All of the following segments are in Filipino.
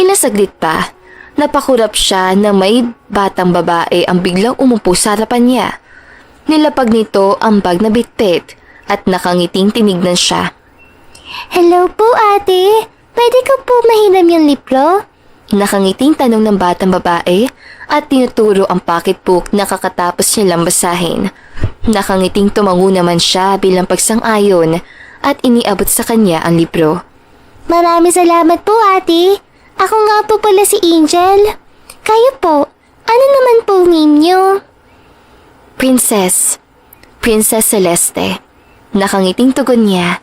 Ilang saglit pa, napakurap siya na may batang babae ang biglang umupo sa harapan niya. Nilapag nito ang bag na bitbit at nakangiting tinignan siya. Hello po, ate. Pwede ko po mahinam yung libro? Nakangiting tanong ng batang babae at tinuturo ang pocketbook na kakatapos niya lang basahin. Nakangiting tumango naman siya bilang pagsang-ayon at iniabot sa kanya ang libro. Maraming salamat po, ate. Ako nga po pala si Angel. Kayo po, ano naman po name niyo? Princess Celeste. Nakangiting tugon niya.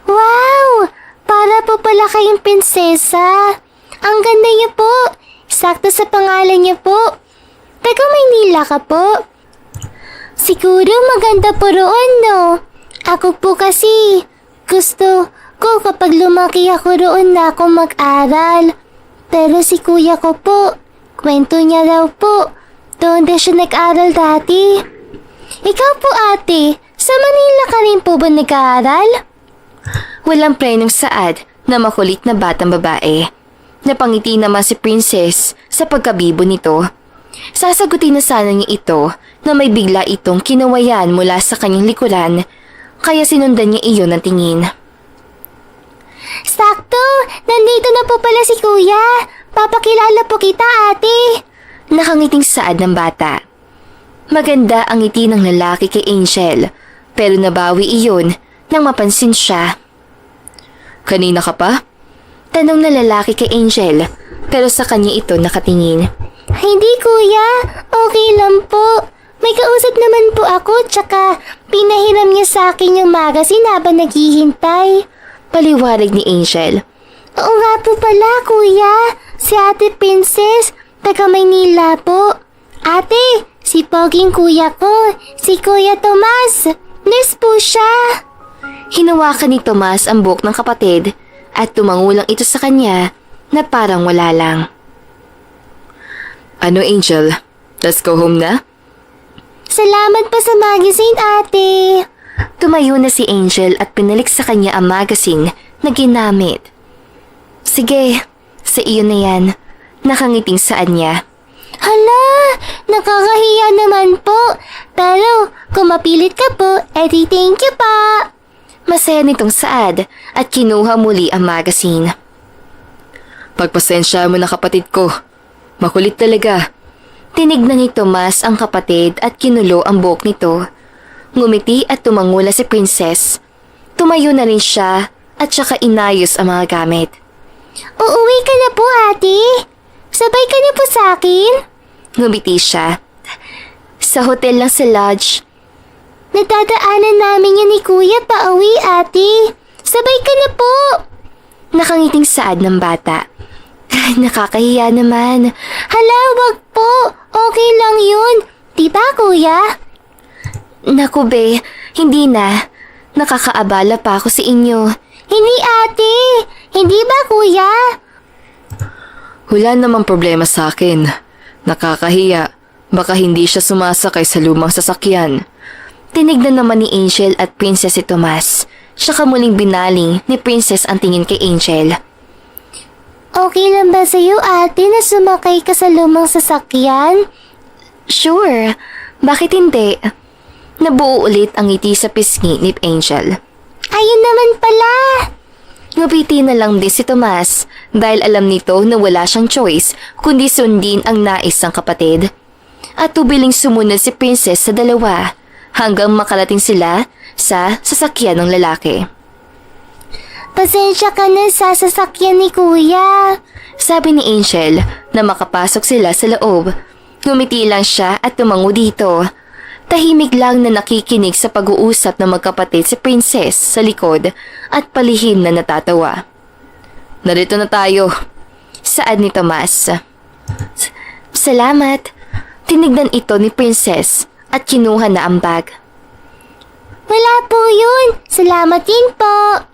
Wow! Para po pala kayong prinsesa. Ang ganda niyo po. Sakto sa pangalan niyo po. Taga Maynila ka po. Siguro maganda po roon, no? Ako po kasi, gusto ko kapag lumaki ako roon na ako mag-aral. Pero si kuya ko po, kwento niya raw po, doon na siya nag-aral dati. Ikaw po ate, sa Manila ka rin po ba nag-aaral? Walang prenong saad na makulit na batang babae. Napangiti naman si Princess sa pagkabibo nito. Sasagutin na sana niya ito na may bigla itong kinawayan mula sa kanyang likuran, kaya sinundan niya iyon ng tingin. Sakto! Nandito na po pala si kuya! Papakilala po kita, ate! Nakangiting saad ng bata. Maganda ang ngiti ng lalaki kay Angel, pero nabawi iyon nang mapansin siya. Kanina ka pa? Tanong na lalaki kay Angel, pero sa kanya ito nakatingin. Hindi kuya, okay lang po. May kausap naman po ako, tsaka pinahiram niya sa akin yung magazine habang naghihintay. Paliwanag ni Angel. Oo nga po pala, kuya. Si Ate Princess, taga Maynila po. Ate, si Poging kuya ko, si Kuya Tomas. Nurse po siya. Hinawakan ni Tomas ang buhok ng kapatid at tumango lang ito sa kanya na parang wala lang. Ano, Angel? Let's go home na? Salamat pa sa magazine, ate. Tumayo na si Angel at pinalik sa kanya ang magazine na ginamit. Sige, sa iyo na yan. Nakangiting saan niya. Hala, nakakahiya naman po. Pero kung mapilit ka po, edi thank you pa. Masaya nitong saad at kinuha muli ang magazine. Pagpasensya mo na kapatid ko. Makulit talaga. Tinignan ni Tomas ang kapatid at kinulo ang buhok nito. Ngumiti at tumangula si Princess. Tumayo na rin siya at saka inayos ang mga gamit. Uuwi ka na po, ate. Sabay ka na po sa akin. Ngumiti siya. Sa hotel lang sa lodge. Nadadaanan namin yan ni kuya pa uwi, ate. Sabay ka na po. Nakangiting saad ng bata. Nakakahiya naman. Hala, wag po. Okay lang yun. Diba, kuya? Naku be, hindi na. Nakakaabala pa ako sa inyo. Hindi, ate. Hindi ba, kuya? Wala namang problema sa akin. Nakakahiya. Baka hindi siya sumasakay sa lumang sasakyan. Tinignan naman ni Angel at Princess si Tomas. Saka muling binaling ni Princess ang tingin kay Angel. Okay lang ba sa'yo, ate, na sumakay ka sa lumang sasakyan? Sure. Bakit hindi? Nabuo ulit ang ngiti sa pisngi ni Angel. Ayun naman pala! Ngupiti na lang din si Tomas dahil alam nito na wala siyang choice kundi sundin ang nais ng kapatid. At tubiling sumunod si Princess sa dalawa hanggang makarating sila sa sasakyan ng lalaki. Pasensya ka na sa sasakyan ni kuya. Sabi ni Angel na makapasok sila sa loob. Ngumiti lang siya at tumango dito. Tahimik lang na nakikinig sa pag-uusap ng magkapatid si Princess sa likod at palihim na natatawa. Narito na tayo. Saad ni Tomas. Salamat. Tinignan ito ni Princess at kinuha na ang bag. Wala po yun. Salamat din po.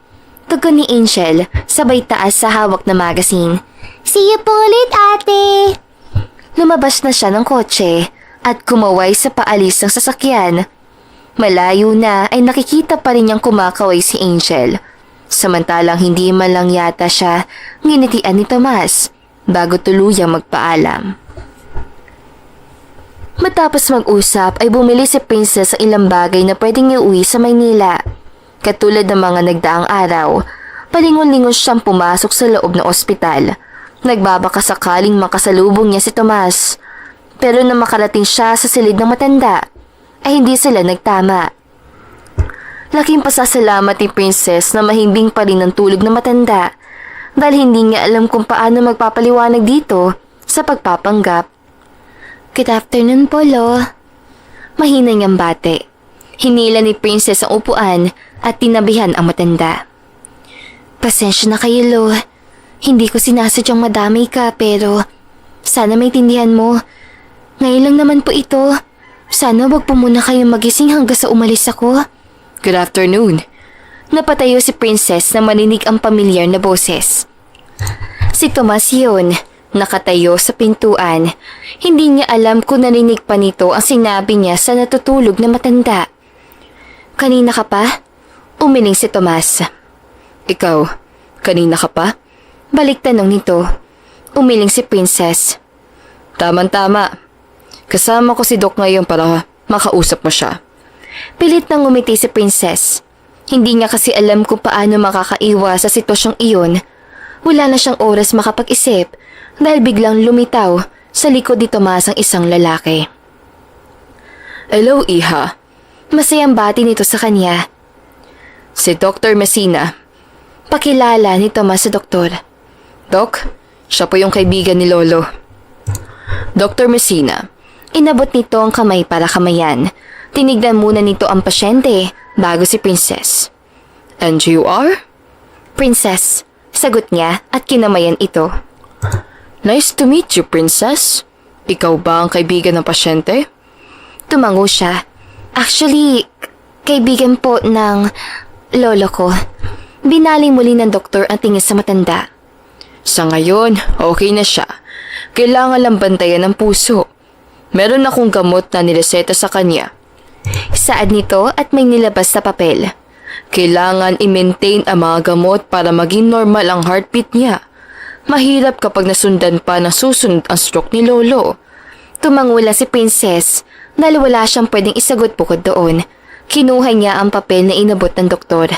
Tugon ni Angel sabay taas sa hawak na magazine. See you po ulit, ate. Lumabas na siya ng kotse at kumaway sa paalis ng sasakyan. Malayo na ay nakikita pa rin niyang kumakaway si Angel. Samantalang hindi man lang yata siya nginitian ni Tomas. bago tuluyang magpaalam. Matapos mag-usap ay bumili si Princess sa ilang bagay na pwedeng iuwi sa Maynila. Katulad ng mga nagdaang araw, palingon-lingon siyang pumasok sa loob ng ospital. Nagbabaka sakaling makasalubong niya si Tomas. Pero nang makarating siya sa silid ng matanda, ay hindi sila nagtama. Laking pasasalamat ni Princess na mahimbing pa rin ang tulog ng matanda dahil hindi niya alam kung paano magpapaliwanag dito sa pagpapanggap. Good afternoon po, Lo. Mahina niyang bate. Hinila ni Princess ang upuan at tinabihan ang matanda. Pasensya na kayo, Lo. Hindi ko sinasadyang madamay ka pero sana maintindihan mo. Ngayon lang naman po ito. Sana wag po muna kayong magising hanggang sa umalis ako. Good afternoon. Napatayo si Princess na marinig ang pamilyar na boses. Si Tomas yun. Nakatayo sa pintuan. Hindi niya alam kung narinig pa nito ang sinabi niya sa natutulog na matanda. Kanina ka pa? Umiling si Tomas. Ikaw, kanina ka pa? Balik tanong nito. Umiling si Princess. Tama-tama. Kasama ko si Doc ngayon para makausap mo siya. Pilit nang ngumiti si Princess. Hindi niya kasi alam kung paano makakaiwas sa sitwasyong iyon. Wala na siyang oras makapag-isip dahil biglang lumitaw sa likod ni Tomas ang isang lalaki. Hello, Iha. Masayang bati nito sa kanya. Si Dr. Messina. Pakilala ni Tomas sa doktor. Doc, siya po yung kaibigan ni Lolo. Dr. Messina. Inabot nito ang kamay para kamayan. Tinignan muna nito ang pasyente bago si Princess. And you are? Princess. Sagot niya at kinamayan ito. Nice to meet you, Princess. Ikaw ba ang kaibigan ng pasyente? Tumango siya. Actually, kaibigan po ng lolo ko. Binaling muli ng doktor ang tingin sa matanda. Sa ngayon, okay na siya. Kailangan lang bantayan ng puso. Meron akong gamot na nireseta sa kanya. Saad nito at may nilabas na papel. Kailangan i-maintain ang mga gamot para maging normal ang heartbeat niya. Mahirap kapag nasundan pa na susunod ang stroke ni Lolo. Tumangula si Princess dahil wala siyang pwedeng isagot bukod doon. Kinuha niya ang papel na inabot ng doktor.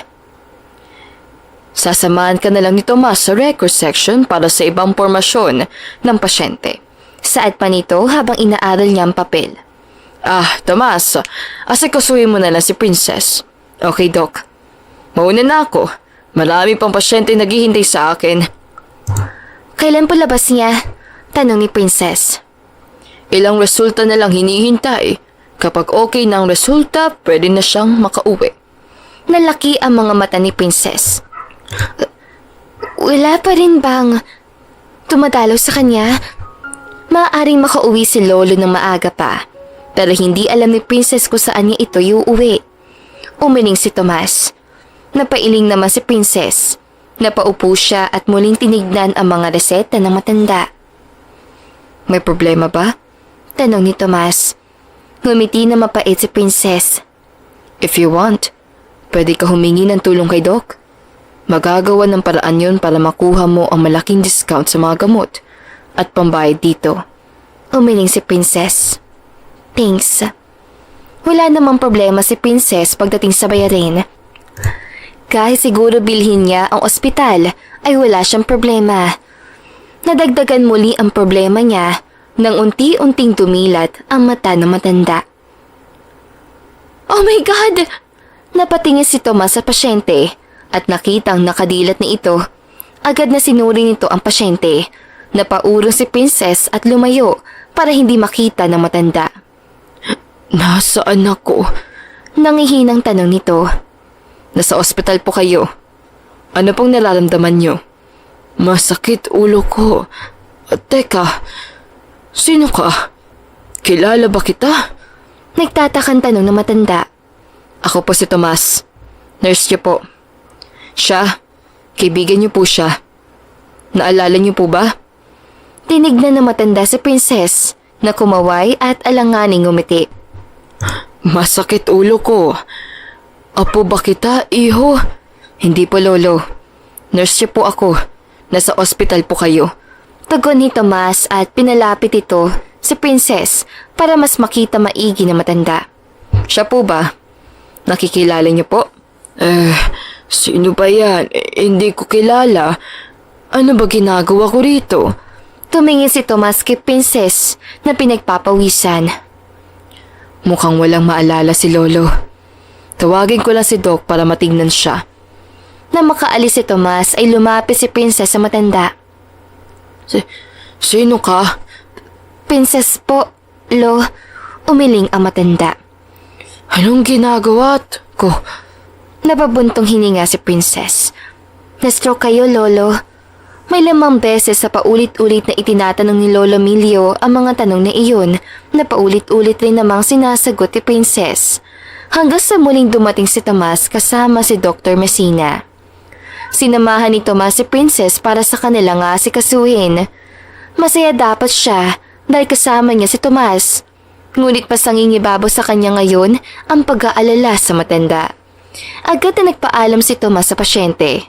Sasamahan ka na lang ni Tomas sa record section para sa ibang pormasyon ng pasyente. Saad pa nito habang inaaral niya ang papel. Tomas, asikasuhin mo na lang si Princess. Okay, Doc. Mauna na ako. Marami pang pasyente naghihintay sa akin. Kailan po labas niya? Tanong ni Princess. Ilang resulta na lang hinihintay. Kapag okay na ang resulta, pwede na siyang makauwi. Nalaki ang mga mata ni Princess. Wala pa rin bang tumadalaw sa kanya? Maaaring makauwi si Lolo ng maaga pa. Pero hindi alam ni Princess kung saan niya ito iuwi. Umiling si Tomas. Napailing naman si Princess. Napaupo siya at muling tinignan ang mga reseta ng matanda. May problema ba? Tanong ni Tomas. Ngumiti na mapait si Princess. If you want, pwede ka humingi ng tulong kay Doc. Magagawa ng paraan yon para makuha mo ang malaking discount sa mga gamot at pambayad dito. Umiling si Princess. Thanks. Wala namang problema si Princess pagdating sa bayarin. Kahit siguro bilhin niya ang ospital ay wala siyang problema. Nadagdagan muli ang problema niya nang unti-unting dumilat ang mata ng matanda. Oh my God! Napatingin si Tomas sa pasyente at nakitang nakadilat na ito. Agad na sinuri nito ang pasyente. Napaurong si Princess at lumayo para hindi makita ng matanda. Nasaan ako? Nangihinang tanong nito. Nasa ospital po kayo. Ano pong nararamdaman niyo? Masakit ulo ko. Teka, sino ka? Kilala ba kita? Nagtatakan tanong ng matanda. Ako po si Tomas. Nurse niyo po. Siya, kaibigan niyo po siya. Naalala niyo po ba? Tinignan ng matanda si Princess na kumaway at alanganing ngumiti. Masakit ulo ko. Apo ba kita, iho? Hindi po, Lolo. Nurse niyo po ako. Nasa ospital po kayo. Tugon ni Tomas at pinalapit ito si Princess para mas makita maigi na matanda. Siya po ba? Nakikilala niyo po? Sino ba yan? Hindi ko kilala. Ano ba ginagawa ko rito? Tumingin si Tomas kay Princess na pinagpapawisan. Mukhang walang maalala si Lolo. Tawagin ko lang si Doc para matingnan siya. Na makaalis si Tomas ay lumapit si Princess sa matanda. Sino ka? Princess po, Lo, umiling ang matanda. Anong ginagawa ko? Nababuntong hininga si Princess. Na-stroke kayo, Lolo. May 5 beses sa paulit-ulit na itinatanong ni Lolo Emilio ang mga tanong na iyon na paulit-ulit rin namang sinasagot ni Princess. Hanggang sa muling dumating si Tomas kasama si Dr. Messina. Sinamahan ni Tomas si Princess para sa kanilang asikasuhin. Masaya dapat siya dahil kasama niya si Tomas. Ngunit mas nangingibabaw sa kanya ngayon ang pag-aalala sa matanda. Agad na nagpaalam si Tomas sa pasyente.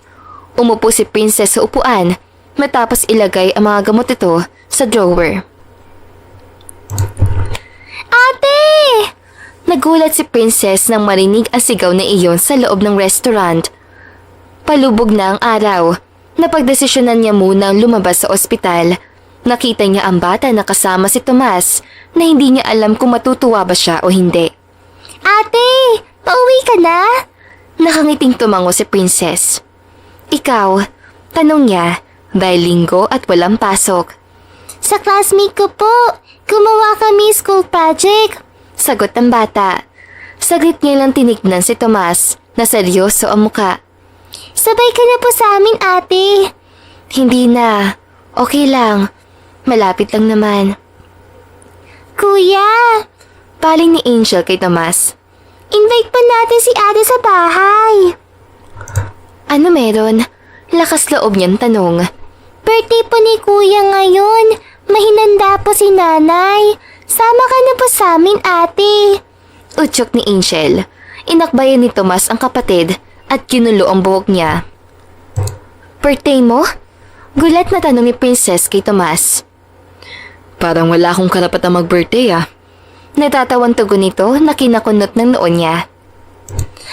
Umupo si Princess sa upuan matapos ilagay ang mga gamot ito sa drawer. Ate! Nagulat si Princess nang marinig ang sigaw na iyon sa loob ng restaurant. Palubog na ang araw. Napagdesisyonan niya munang lumabas sa ospital. Nakita niya ang bata na kasama si Tomas na hindi niya alam kung matutuwa ba siya o hindi. Ate! Pauwi ka na? Nakangiting tumango si Princess. Ikaw, tanong niya dahil linggo at walang pasok. Sa classmate ko po. Gumawa kami school project. Sagot ng bata. Saglit niya lang tinignan si Tomas na seryoso ang muka. Sabay ka na po sa amin, ate. Hindi na. Okay lang. Malapit lang naman. Kuya, Paling ni Angel kay Tomas. invite pa natin si ate sa bahay. Ano meron? Lakas loob niyang tanong. Birthday po ni kuya ngayon. Mahinanda po si nanay. Sama ka na po sa amin, ate. Utyok ni Angel. Inakbayan ni Tomas ang kapatid at kinulo ang buhok niya. Birthday mo? Gulat na tanong ni Princess kay Tomas. Parang wala akong karapatang mag-birthday ah. Natatawan tugon nito na kinakunot ng noon niya.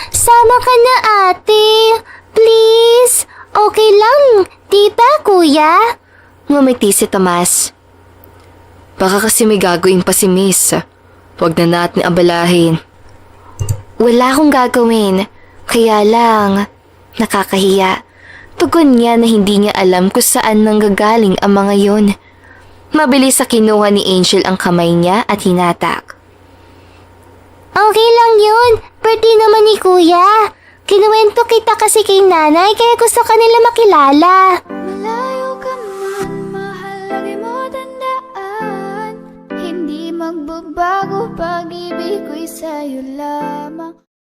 Sama ka na, ate. Please. Okay lang. Di ba, kuya? Ngumiti si Tomas. Baka kasi may gagawin pa si Miss. Huwag na natin abalahin. Wala akong gagawin. Kaya lang, nakakahiya. Tugon niya na hindi niya alam kung saan nanggagaling ang mga yon. Mabilis sa kinuha ni Angel ang kamay niya at hinatak. Okay lang yun. Birthday naman ni kuya. Kinuwento kita kasi kay nanay kaya gusto ka nila makilala. Malayo ka man, mahal lagi mo tandaan. Hindi magbabago, pag-ibig ko'y sa'yo lamang.